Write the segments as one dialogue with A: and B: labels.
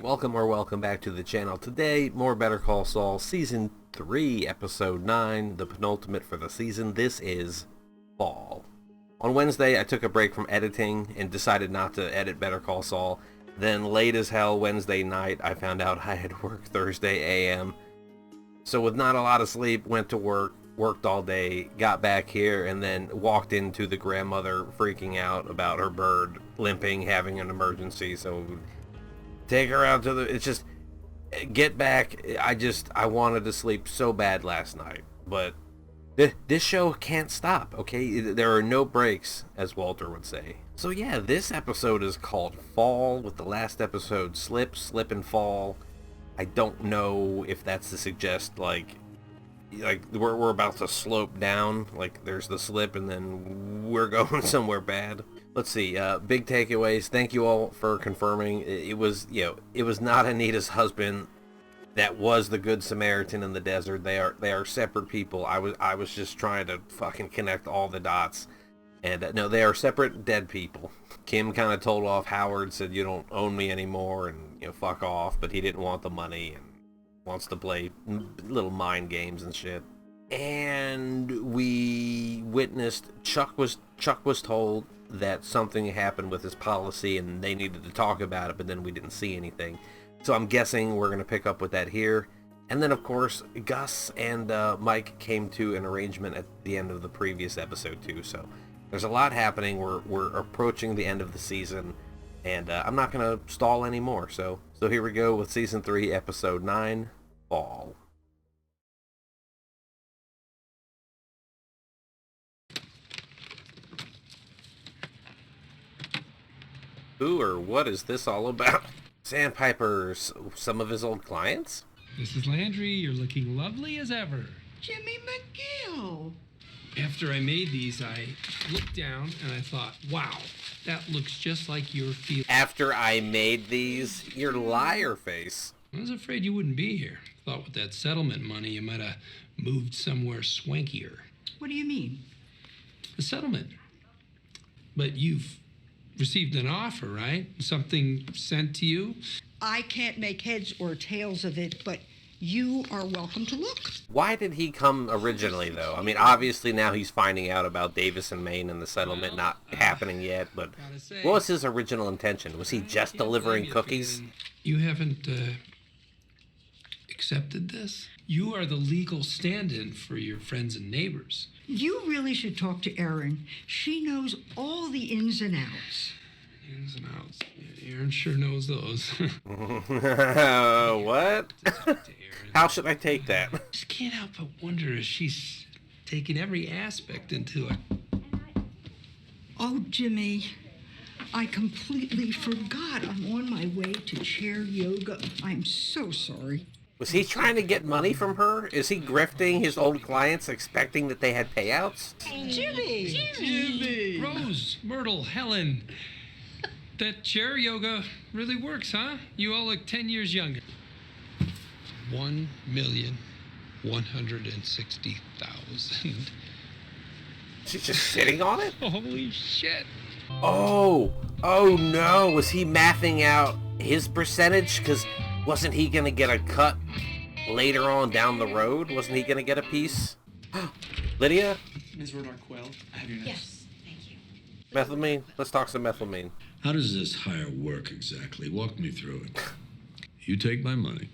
A: Welcome back to the channel. Today, more Better Call Saul Season 3, Episode 9, the penultimate for the season. This is Fall. On Wednesday, I took a break from editing and decided not to edit Better Call Saul. Then, late as hell Wednesday night, I found out I had work Thursday AM. So with not a lot of sleep, went to work, worked all day, got back here, and then walked into the grandmother freaking out about her bird limping, having an emergency. So take her out to the, it's just, get back. I wanted to sleep so bad last night, but this show can't stop, okay? There are no breaks, as Walter would say. So yeah, this episode is called Fall, with the last episode Slip, and Fall. I don't know if that's to suggest, like we're about to slope down, like there's the slip and then we're going somewhere bad. Let's see, big takeaways. Thank you all for confirming. It was not Anita's husband that was the Good Samaritan in the desert. They are separate people. I was just trying to fucking connect all the dots. And no, they are separate dead people. Kim kind of told off Howard, said, "You don't own me anymore," and fuck off. But he didn't want the money and wants to play little mind games and shit. And we witnessed Chuck was told that something happened with his policy and they needed to talk about it, but then we didn't see anything. So I'm guessing we're gonna pick up with that here. And then of course Gus and Mike came to an arrangement at the end of the previous episode too. So there's a lot happening. We're approaching the end of the season, and I'm not gonna stall anymore. So here we go with season 3, episode 9, Fall. Who or what is this all about? Sandpiper's some of his old clients?
B: Mrs. Landry, you're looking lovely as ever.
C: Jimmy McGill.
B: After I made these, I looked down and I thought, wow, that looks just like your field.
A: After I made these? Your liar face.
B: I was afraid you wouldn't be here. Thought with that settlement money, you might have moved somewhere swankier.
C: What do you mean?
B: A settlement. But you've received an offer, right? Something sent to you?
C: I can't make heads or tails of it, but you are welcome to look.
A: Why did he come originally, though? I mean, obviously now he's finding out about Davis and Maine and the settlement not happening yet, but what was his original intention? Was he just delivering cookies?
B: You haven't accepted this? You are the legal stand-in for your friends and neighbors.
C: You really should talk to Erin. She knows all the ins and outs.
B: Ins and outs. Erin sure knows those.
A: What? How should I take that?
B: Just can't help but wonder if she's taking every aspect into it.
C: Oh, Jimmy, I completely forgot. I'm on my way to chair yoga. I'm so sorry.
A: Was he trying to get money from her? Is he grifting his old clients, expecting that they had payouts?
C: Jimmy!
B: Rose, Myrtle, Helen. That chair yoga really works, huh? You all look 10 years younger. 1,160,000.
A: She's just sitting on it?
B: Holy shit.
A: Oh no. Was he mathing out his percentage? Because wasn't he going to get a cut later on down the road? Wasn't he going to get a piece? Lydia?
D: Ms. Rodar-Quell, I have your notes.
E: Yes, thank you.
A: Methylamine? Let's talk some methylamine.
F: How does this hire work exactly? Walk me through it. You take my money.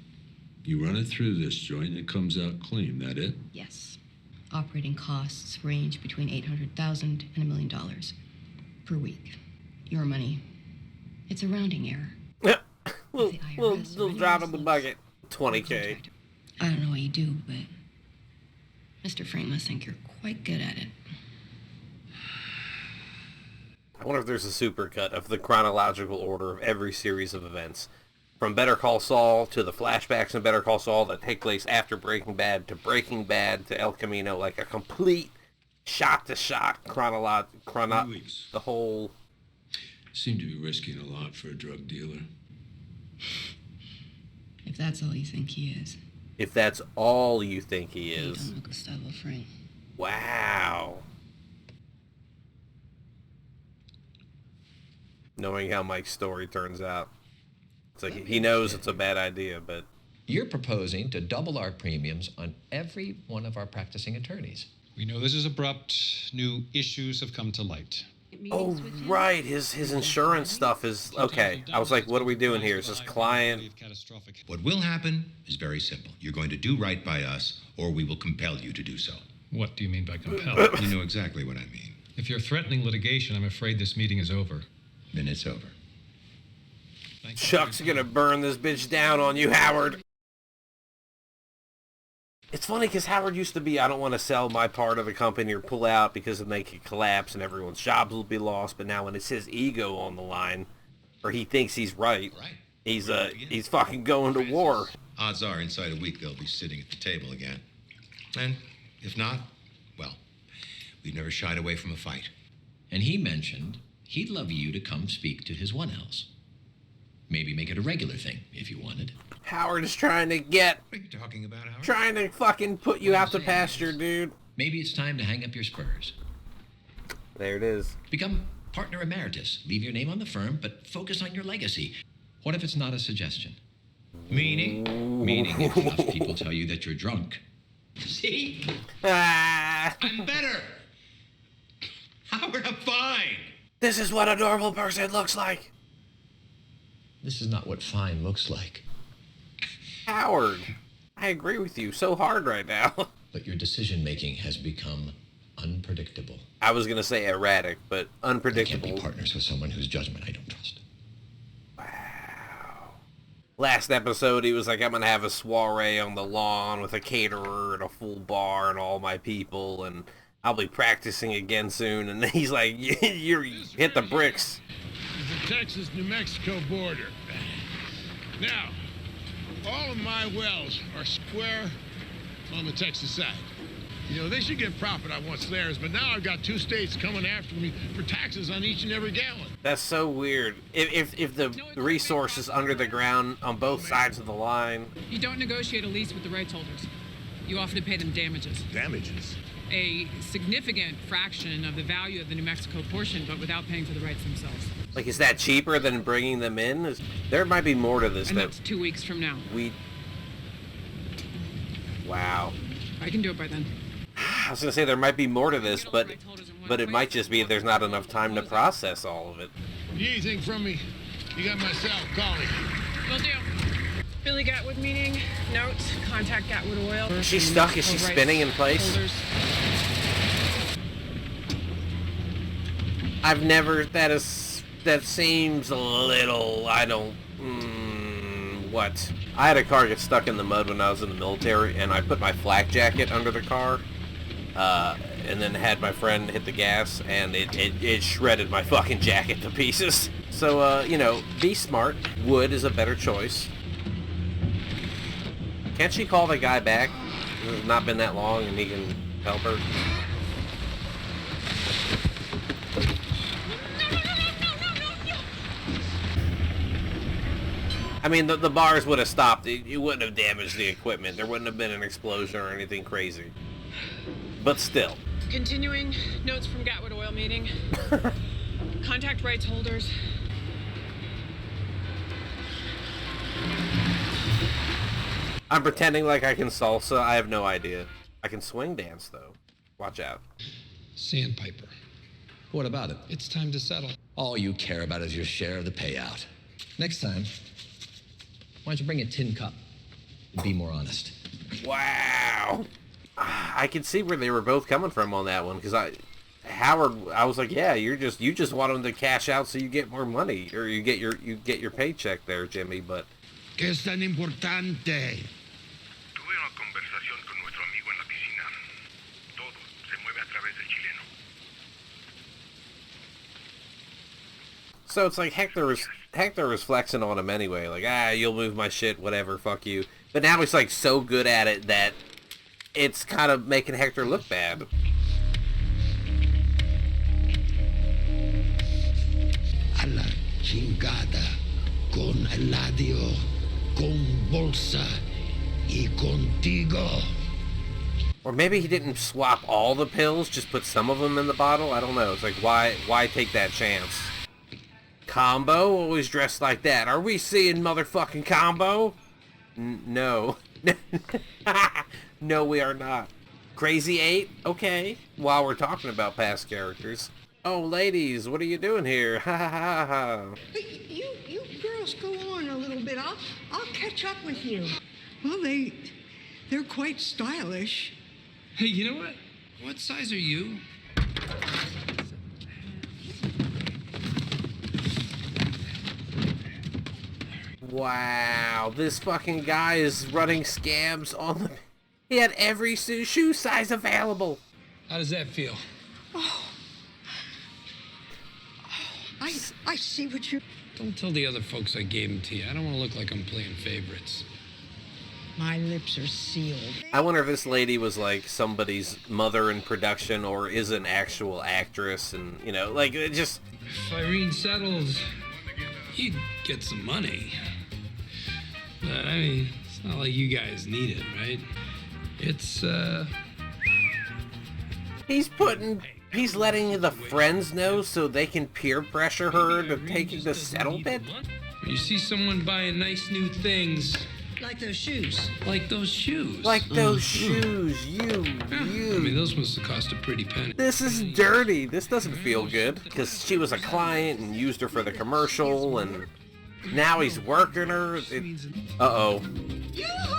F: You run it through this joint, it comes out clean. That it?
E: Yes. Operating costs range between $800,000 and $1 million per week. Your money. It's a rounding error.
A: Little drop in the bucket. 20K.
E: I don't know what you do, but Mr. Frank must think you're quite good at it.
A: I wonder if there's a supercut of the chronological order of every series of events. From Better Call Saul to the flashbacks in Better Call Saul that take place after Breaking Bad to El Camino, like a complete shot-to-shot the whole...
F: Seem to be risking a lot for a drug dealer.
E: If that's all you think he is.
A: If that's all you think he
E: You
A: is.
E: don't look Gustavo Frank.
A: Wow. Knowing how Mike's story turns out. It's like he knows it's a bad idea, but...
G: You're proposing to double our premiums on every one of our practicing attorneys.
H: We know this is abrupt. New issues have come to light.
A: Oh, right. His insurance stuff is... Okay. I was like, what are we doing here? Is this client...
I: What will happen is very simple. You're going to do right by us, or we will compel you to do so.
H: What do you mean by compel?
I: You know exactly what I mean.
H: If you're threatening litigation, I'm afraid this meeting is over.
I: Then it's over.
A: Chuck's gonna burn this bitch down on you, Howard. It's funny because Howard used to be, I don't want to sell my part of the company or pull out because then they could collapse and everyone's jobs will be lost. But now when it's his ego on the line, or he thinks he's right, he's fucking going to war.
I: Odds are inside a week they'll be sitting at the table again. And if not, well, we've never shied away from a fight.
G: And he mentioned he'd love you to come speak to his 1Ls. Maybe make it a regular thing, if you wanted.
A: Howard is trying to get...
I: What are you talking about, Howard?
A: Trying to fucking put you out to pasture, dude.
G: Maybe it's time to hang up your spurs.
A: There it is.
G: Become partner emeritus. Leave your name on the firm, but focus on your legacy. What if it's not a suggestion? Meaning? Meaning if enough people tell you that you're drunk. See? I'm better. Howard, I'm fine.
A: This is what a normal person looks like.
G: This is not what fine looks like.
A: Howard, I agree with you so hard right now.
G: But your decision-making has become unpredictable.
A: I was going to say erratic, but unpredictable.
G: I can't be partners with someone whose judgment I don't trust.
A: Wow. Last episode, he was like, I'm going to have a soiree on the lawn with a caterer and a full bar and all my people, and I'll be practicing again soon. And then he's like, you hit the bricks.
J: The Texas-New Mexico border. Now, all of my wells are square on the Texas side. You know, they should get profit on what's theirs, but now I've got two states coming after me for taxes on each and every gallon.
A: That's so weird. If the resource is under the ground on both sides of the line...
K: You don't negotiate a lease with the rights holders. You offer to pay them damages.
J: Damages?
K: A significant fraction of the value of the New Mexico portion, but without paying for the rights themselves.
A: Like, is that cheaper than bringing them in? There might be more to this.
K: And that's 2 weeks from now.
A: Wow.
K: I can do it by then.
A: I was going to say there might be more to this, but it might just be there's not enough time to process all of it.
J: You need anything from me? You got my cell. Call me.
K: Will do. Billy Gatwood meeting. Note, contact Gatwood Oil.
A: Is she stuck? Is she spinning in place?
K: Holders.
A: I've never... That seems a little... I don't... what? I had a car get stuck in the mud when I was in the military, and I put my flak jacket under the car, and then had my friend hit the gas, and it shredded my fucking jacket to pieces. So, you know, be smart. Wood is a better choice. Can't she call the guy back? It's not been that long, and he can help her. I mean, the bars would have stopped. It wouldn't have damaged the equipment. There wouldn't have been an explosion or anything crazy. But still.
K: Continuing notes from Gatwood Oil meeting. Contact rights holders.
A: I'm pretending like I can salsa. I have no idea. I can swing dance, though. Watch out.
B: Sandpiper.
G: What about it?
B: It's time to settle.
G: All you care about is your share of the payout. Next time, why don't you bring a tin cup and be more honest?
A: Wow. I can see where they were both coming from on that one, because Howard, I was like, yeah, you just want them to cash out so you get more money, or you get your paycheck there, Jimmy, but...
J: ¿Qué es tan importante?
L: Tuve una conversación con nuestro amigo en la piscina. Todo se mueve a través del chileno.
A: So it's like Hector was flexing on him anyway, like, you'll move my shit, whatever, fuck you. But now he's like so good at it that it's kind of making Hector look bad.
J: A la chingada, con Eladio, con Bolsa y contigo.
A: Or maybe he didn't swap all the pills, just put some of them in the bottle. I don't know. It's like, why take that chance? Combo? Always dressed like that. Are we seeing motherfucking Combo? No. No, we are not. Crazy 8? Okay. While we're talking about past characters. Oh, ladies, what are you doing here? Ha ha ha ha.
C: You girls go on a little bit. I'll catch up with you. Well, they're quite stylish.
B: Hey, you know what? What size are you?
A: Wow, this fucking guy is running scams on the... He had every shoe size available.
B: How does that feel?
C: I see what you...
B: Don't tell the other folks I gave them to you. I don't want to look like I'm playing favorites.
C: My lips are sealed.
A: I wonder if this lady was like somebody's mother in production or is an actual actress, and you know, like it just...
B: If Irene settles, you'd get some money. But I mean, it's not like you guys need it, right? It's
A: He's letting the friends know so they can peer pressure her to taking the settlement?
B: You see someone buying nice new things.
C: Like those shoes.
B: Like those shoes.
A: Like those shoes, you.
B: I mean, those must have cost a pretty penny.
A: This is dirty. This doesn't feel good. Because she was a client and used her for the commercial, and now he's working her. Uh-oh.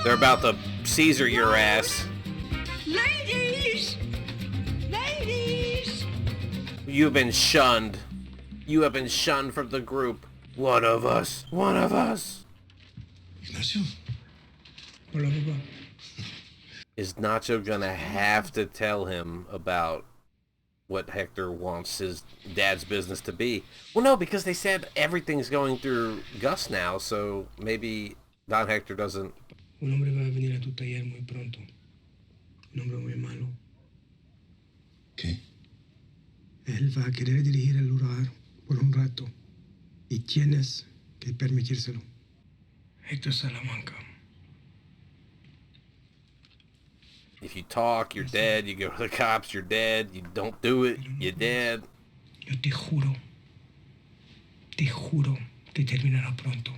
A: They're about to Caesar your ass.
C: Ladies! Ladies!
A: You've been shunned. You have been shunned from the group. One of us. One of us.
F: Ignacio?
B: Hola, papá.
A: Is Nacho gonna have to tell him about what Hector wants his dad's business to be? Well, no, because they said everything's going through Gus now, so maybe Don Hector doesn't...
M: Un hombre va a venir a tu taller muy pronto. Un hombre muy malo.
F: ¿Qué?
M: Él va a querer dirigir el lugar por un rato. Y tienes que permitírselo. Hector Salamanca.
A: If you talk, you're dead. You go to the cops, you're dead. You don't do it, you're dead.
M: Yo te juro que terminará pronto.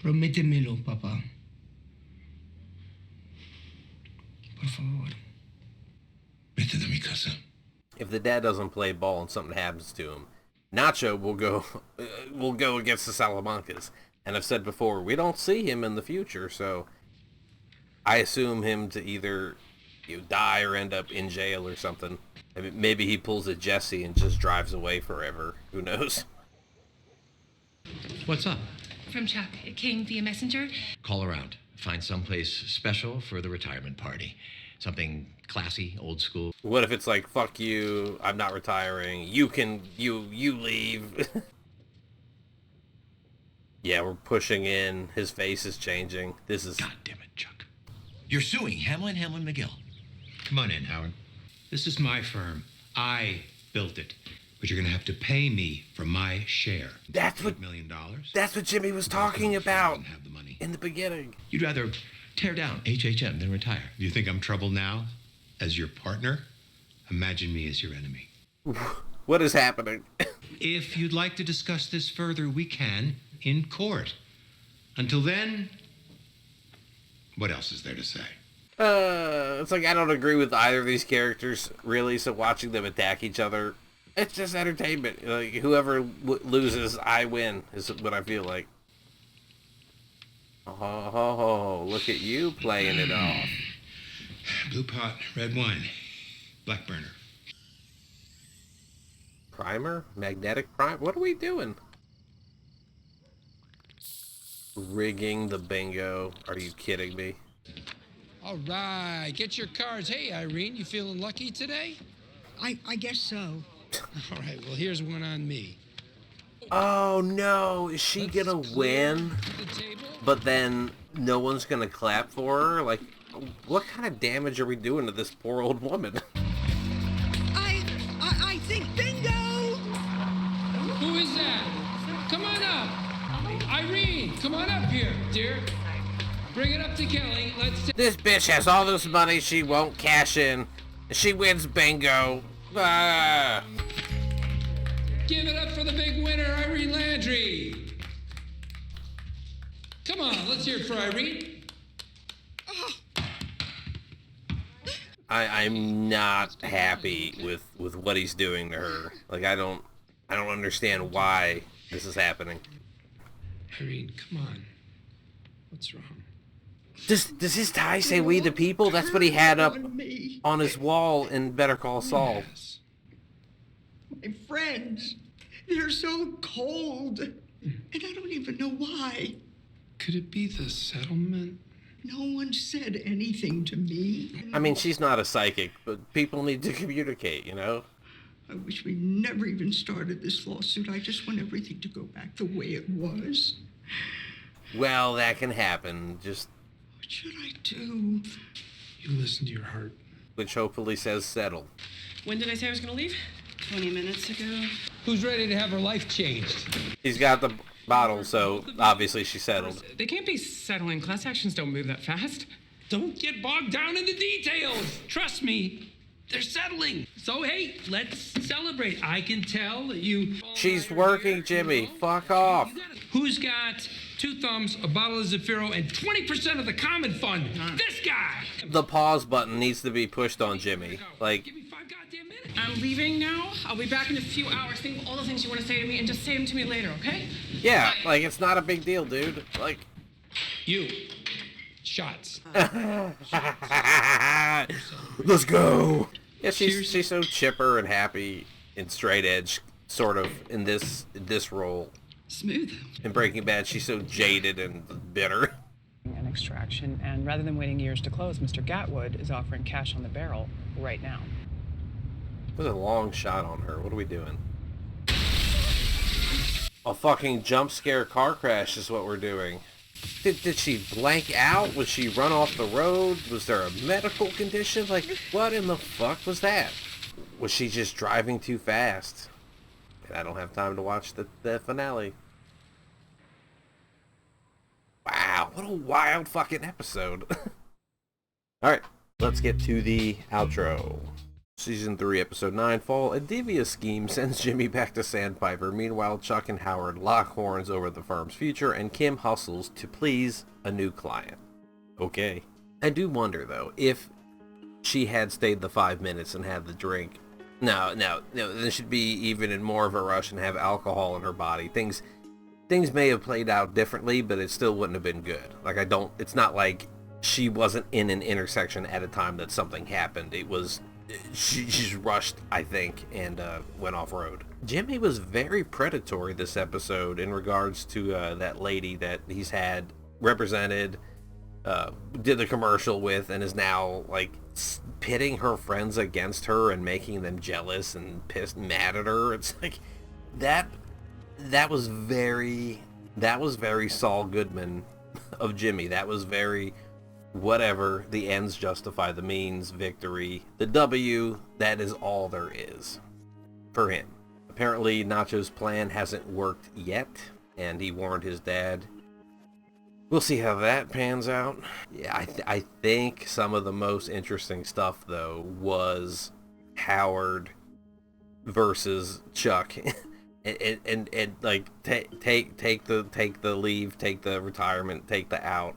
M: Prométemelo, papá. Por favor.
F: Vete de mi casa.
A: If the dad doesn't play ball and something happens to him, Nacho will go against the Salamancas. And I've said before, we don't see him in the future, so I assume him to either die or end up in jail or something. I mean, maybe he pulls a Jesse and just drives away forever. Who knows?
G: What's up?
N: From Chuck. It came via messenger.
G: Call around. Find someplace special for the retirement party. Something classy, old school.
A: What if it's like, fuck you, I'm not retiring, you leave. Yeah, we're pushing in, his face is changing. This is...
G: God damn it, Chuck. You're suing Hamlin McGill.
I: Come on in, Howard.
O: This is my firm. I built it. But you're going to have to pay me for my share.
A: That's what...
I: $8 million?
A: That's what Jimmy was talking about
I: Have the money.
A: in the beginning.
G: You'd rather tear down HHM than retire.
O: You think I'm trouble now? As your partner? Imagine me as your enemy.
A: What is happening?
O: If you'd like to discuss this further, we can in court. Until then, what else is there to say?
A: It's like I don't agree with either of these characters, really, so watching them attack each other, it's just entertainment. Like, whoever loses, I win, is what I feel like. Oh, look at you playing it off.
O: Blue pot, red wine, black burner.
A: Primer? Magnetic primer? What are we doing? Rigging the bingo. Are you kidding me?
B: All right, get your cards. Hey, Irene, you feeling lucky today?
C: I guess so.
B: All right, well, here's one on me.
A: Oh no, is she gonna win? But then no one's gonna clap for her? Like, what kind of damage are we doing to this poor old woman?
C: I think bingo!
B: Who is that? Come on up. Irene, come on up here, dear. Bring it up to Kelly. Let's...
A: This bitch has all this money she won't cash in. She wins bingo. Ah.
B: Give it up for the big winner, Irene Landry. Come on, let's hear it for Irene.
A: I'm not happy with what he's doing to her. Like, I don't understand why this is happening.
B: Irene, come on. What's wrong?
A: Does his tie say "We the People"? That's what he had up on his wall in Better Call Saul.
B: Yes.
C: My friends, they're so cold. And I don't even know why.
B: Could it be the settlement?
C: No one said anything to me.
A: I mean, she's not a psychic, but people need to communicate, you know?
C: I wish we never even started this lawsuit. I just want everything to go back the way it was.
A: Well, that can happen. Just...
C: What should I do?
B: You listen to your heart.
A: Which hopefully says settle.
K: When did I say I was going to leave? 20 minutes ago.
B: Who's ready to have her life changed?
A: He's got the bottle, so obviously she settled.
K: They can't be settling. Class actions don't move that fast.
B: Don't get bogged down in the details. Trust me, they're settling. So, hey, let's celebrate. I can tell that you...
A: She's working, Jimmy. Fuck off.
B: Who's got 2 thumbs, a bottle of Zafiro, and 20% of the common fund? This guy!
A: The pause button needs to be pushed on Jimmy. Like...
K: I'm leaving now. I'll be back in a few hours. Think of all the things you want to say to me and just say them to me later, okay?
A: Yeah, like, it's not a big deal, dude. Like...
B: You. Shots.
A: Let's go! Yeah, she's so chipper and happy and straight edge, sort of, in this role.
K: Smooth.
A: In Breaking Bad, she's so jaded and bitter.
K: An extraction, and rather than waiting years to close, Mr. Gatwood is offering cash on the barrel right now.
A: It was a long shot on her. What are we doing? A fucking jump scare car crash is what we're doing. Did she blank out? Was she run off the road? Was there a medical condition? Like, what in the fuck was that? Was she just driving too fast? And I don't have time to watch the finale. Wow, what a wild fucking episode. Alright, let's get to the outro. Season 3, Episode 9, Fall. A devious scheme sends Jimmy back to Sandpiper. Meanwhile, Chuck and Howard lock horns over the firm's future, and Kim hustles to please a new client. Okay. I do wonder, though, if she had stayed the 5 minutes and had the drink. No, then she'd be even in more of a rush and have alcohol in her body. Things may have played out differently, but it still wouldn't have been good. Like, it's not like she wasn't in an intersection at a time that something happened. It was... She just rushed, I think, and went off-road. Jimmy was very predatory this episode in regards to that lady that he's had represented, did the commercial with, and is now, like, pitting her friends against her and making them jealous and pissed, mad at her. It's like, that was very Saul Goodman of Jimmy. That was very... whatever, the ends justify the means, victory. The W, that is all there is for him. Apparently, Nacho's plan hasn't worked yet, and he warned his dad. We'll see how that pans out. Yeah, I think some of the most interesting stuff, though, was Howard versus Chuck. and like, take the leave, take the retirement, take the out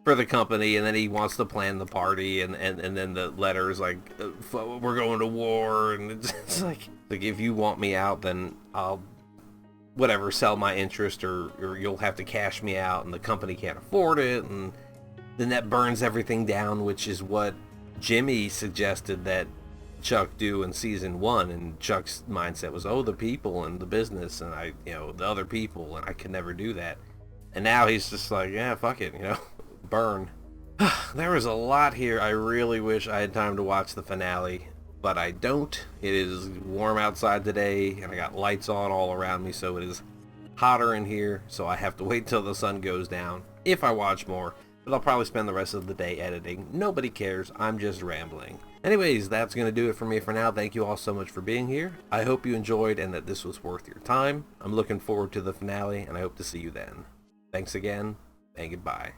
A: for the company, and then he wants to plan the party, and then the letter is like, we're going to war, and it's like if you want me out, then I'll sell my interest, or you'll have to cash me out, and the company can't afford it, and then that burns everything down, which is what Jimmy suggested that Chuck do in season 1, and Chuck's mindset was, the people and the business, and the other people, and I could never do that. And now he's just like, yeah, fuck it, burn. There was a lot here. I really wish I had time to watch the finale, but I don't. It is warm outside today, and I got lights on all around me, so it is hotter in here, so I have to wait till the sun goes down if I watch more, but I'll probably spend the rest of the day editing. Nobody cares. I'm just rambling. Anyways, that's going to do it for me for now. Thank you all so much for being here. I hope you enjoyed and that this was worth your time. I'm looking forward to the finale, and I hope to see you then. Thanks again, and goodbye.